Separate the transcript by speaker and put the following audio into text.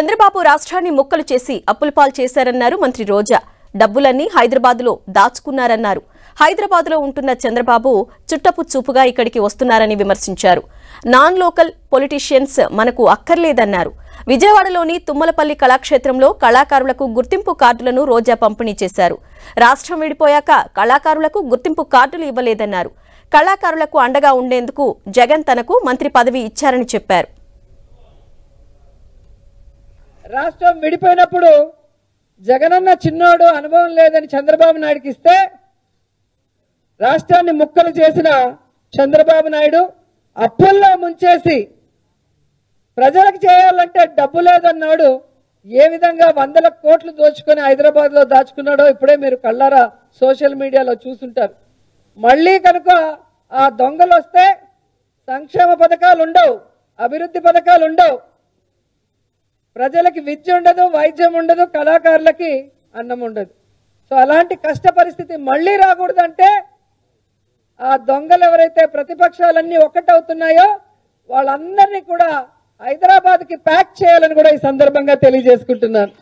Speaker 1: చంద్రబాబు రాష్ట్రాన్ని ముక్కలు చేసి అప్పులపాలు చేశారన్నారు మంత్రి రోజా. డబ్బులన్నీ హైదరాబాద్లో దాచుకున్నారన్నారు. హైదరాబాద్లో ఉంటున్న చంద్రబాబు చుట్టపు చూపుగా ఇక్కడికి వస్తున్నారని విమర్శించారు. నాన్ లోకల్ పొలిటీషియన్స్ మనకు అక్కర్లేదన్నారు. విజయవాడలోని తుమ్మలపల్లి కళాక్షేత్రంలో కళాకారులకు గుర్తింపు కార్డులను రోజా పంపిణీ చేశారు. రాష్ట్రం విడిపోయాక కళాకారులకు గుర్తింపు కార్డులు ఇవ్వలేదన్నారు. కళాకారులకు అండగా ఉండేందుకు జగన్ తనకు మంత్రి పదవి ఇచ్చారని చెప్పారు.
Speaker 2: రాష్ట్రం విడిపోయినప్పుడు జగనన్న చిన్నోడు అనుభవం లేదని చంద్రబాబు నాయుడుకి ఇస్తే రాష్ట్రాన్ని ముక్కలు చేసిన చంద్రబాబు నాయుడు అప్పుల్లో ముంచేసి ప్రజలకు చేయాలంటే డబ్బు లేదన్నాడు. ఏ విధంగా వందల కోట్లు దోచుకొని హైదరాబాద్ లో దాచుకున్నాడో ఇప్పుడే మీరు కళ్ళారా సోషల్ మీడియాలో చూసుంటారు. మళ్లీ కనుక ఆ దొంగలు వస్తే సంక్షేమ పథకాలు ఉండవు, అభివృద్ధి పథకాలు ఉండవు, ప్రజలకి విద్య ఉండదు, వైద్యం ఉండదు, కళాకారులకి అన్నం ఉండదు. సో అలాంటి కష్ట పరిస్థితి మళ్లీ రాకూడదంటే ఆ దొంగలు ఎవరైతే ప్రతిపక్షాలన్నీ ఒక్కటవుతున్నాయో వాళ్ళందరినీ కూడా హైదరాబాద్ కి ప్యాక్ చేయాలని కూడా ఈ సందర్భంగా తెలియజేసుకుంటున్నాను.